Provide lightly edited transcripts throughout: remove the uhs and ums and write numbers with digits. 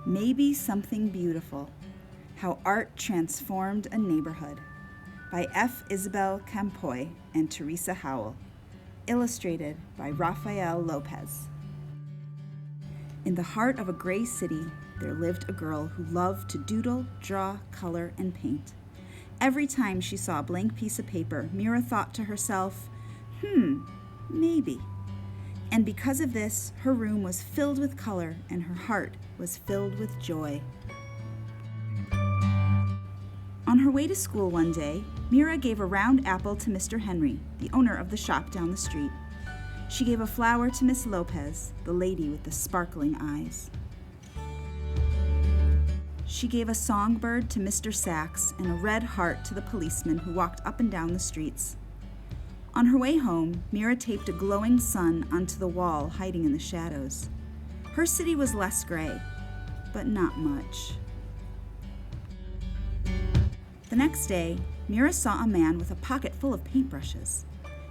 Maybe Something Beautiful: How Art Transformed a Neighborhood by F. Isabel Campoy and Teresa Howell. Illustrated by Rafael Lopez. In the heart of a gray city, there lived a girl who loved to doodle, draw, color, and paint. Every time she saw a blank piece of paper, Mira thought to herself, maybe. And because of this, her room was filled with color and her heart was filled with joy. On her way to school one day, Mira gave a round apple to Mr. Henry, the owner of the shop down the street. She gave a flower to Miss Lopez, the lady with the sparkling eyes. She gave a songbird to Mr. Sachs and a red heart to the policeman who walked up and down the streets. On her way home, Mira taped a glowing sun onto the wall, hiding in the shadows. Her city was less gray, but not much. The next day, Mira saw a man with a pocket full of paintbrushes.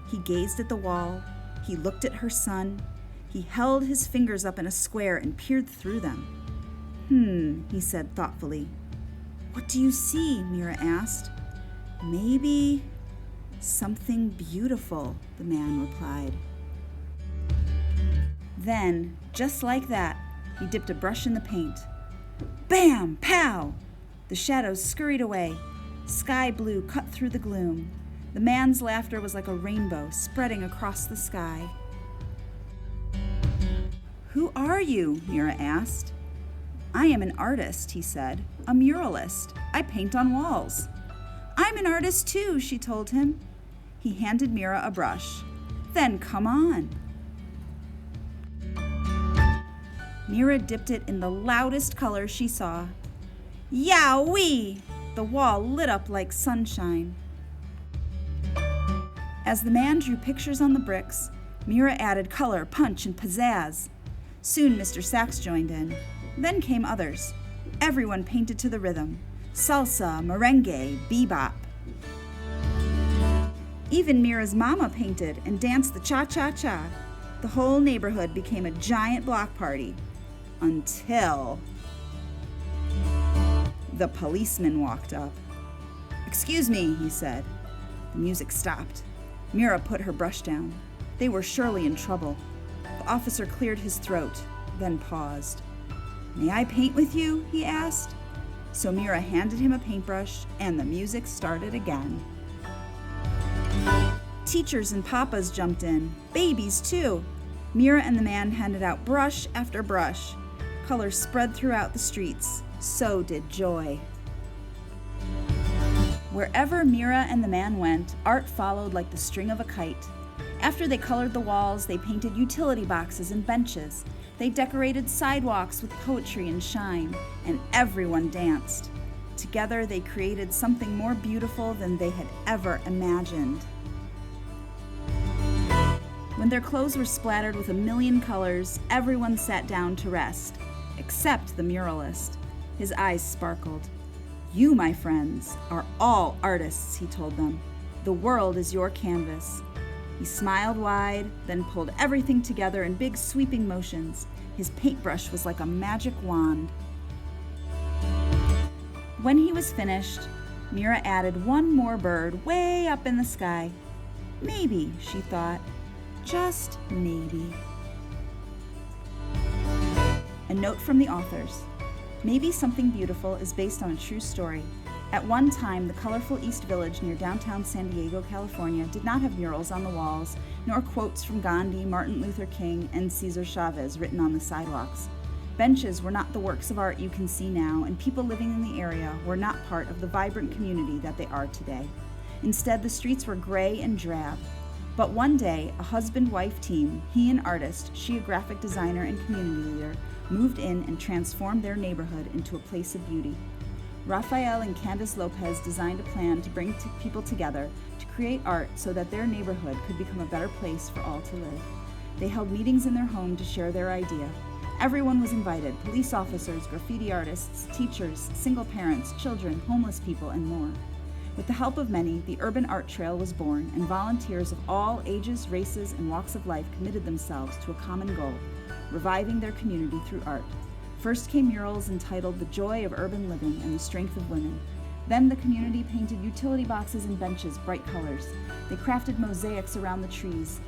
He gazed at the wall, he looked at her sun, he held his fingers up in a square and peered through them. He said thoughtfully. "What do you see?" Mira asked. "Maybe something beautiful," the man replied. Then, just like that, he dipped a brush in the paint. Bam! Pow! The shadows scurried away. Sky blue cut through the gloom. The man's laughter was like a rainbow spreading across the sky. "Who are you?" Mira asked. "I am an artist," he said. "A muralist. I paint on walls." "I'm an artist too," she told him. He handed Mira a brush. "Then come on." Mira dipped it in the loudest color she saw. Yowee! The wall lit up like sunshine. As the man drew pictures on the bricks, Mira added color, punch, and pizzazz. Soon Mr. Sachs joined in. Then came others. Everyone painted to the rhythm. Salsa, merengue, bebop. Even Mira's mama painted and danced the cha-cha-cha. The whole neighborhood became a giant block party. Until the policeman walked up. "Excuse me," he said. The music stopped. Mira put her brush down. They were surely in trouble. The officer cleared his throat, then paused. "May I paint with you?" he asked. So Mira handed him a paintbrush, and the music started again. Teachers and papas jumped in, babies too. Mira and the man handed out brush after brush. Color spread throughout the streets. So did joy. Wherever Mira and the man went, art followed like the string of a kite. After they colored the walls, they painted utility boxes and benches. They decorated sidewalks with poetry and shine, and everyone danced. Together, they created something more beautiful than they had ever imagined. When their clothes were splattered with a million colors, everyone sat down to rest, except the muralist. His eyes sparkled. "You, my friends, are all artists," he told them. "The world is your canvas." He smiled wide, then pulled everything together in big sweeping motions. His paintbrush was like a magic wand. When he was finished, Mira added one more bird way up in the sky. Maybe, she thought, just maybe. A note from the authors. Maybe Something Beautiful is based on a true story. At one time, the colorful East Village near downtown San Diego, California, did not have murals on the walls, nor quotes from Gandhi, Martin Luther King, and Cesar Chavez written on the sidewalks. Benches were not the works of art you can see now, and people living in the area were not part of the vibrant community that they are today. Instead, the streets were gray and drab. But one day, a husband-wife team, he an artist, she a graphic designer and community leader, moved in and transformed their neighborhood into a place of beauty. Rafael and Candace Lopez designed a plan to bring people together to create art so that their neighborhood could become a better place for all to live. They held meetings in their home to share their idea. Everyone was invited: police officers, graffiti artists, teachers, single parents, children, homeless people, and more. With the help of many, the Urban Art Trail was born, and volunteers of all ages, races, and walks of life committed themselves to a common goal: reviving their community through art. First came murals entitled The Joy of Urban Living and the Strength of Women. Then the community painted utility boxes and benches bright colors. They crafted mosaics around the trees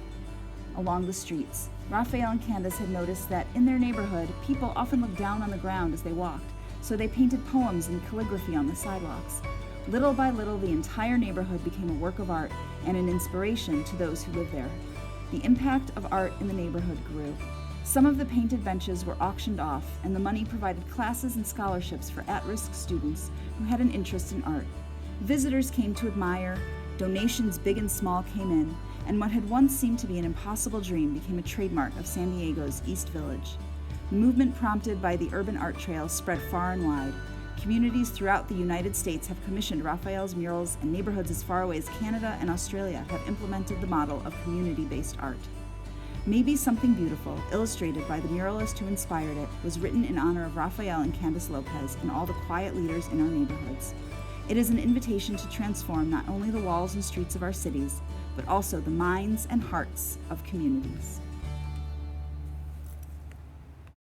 along the streets. Raphael and Candace had noticed that in their neighborhood, people often looked down on the ground as they walked, so they painted poems and calligraphy on the sidewalks. Little by little, the entire neighborhood became a work of art and an inspiration to those who lived there. The impact of art in the neighborhood grew. Some of the painted benches were auctioned off, and the money provided classes and scholarships for at-risk students who had an interest in art. Visitors came to admire, donations big and small came in, and what had once seemed to be an impossible dream became a trademark of San Diego's East Village. The movement prompted by the Urban Art Trail spread far and wide. Communities throughout the United States have commissioned Raphael's murals, and neighborhoods as far away as Canada and Australia have implemented the model of community-based art. Maybe Something Beautiful, illustrated by the muralist who inspired it, was written in honor of Raphael and Candace Lopez and all the quiet leaders in our neighborhoods. It is an invitation to transform not only the walls and streets of our cities, but also the minds and hearts of communities.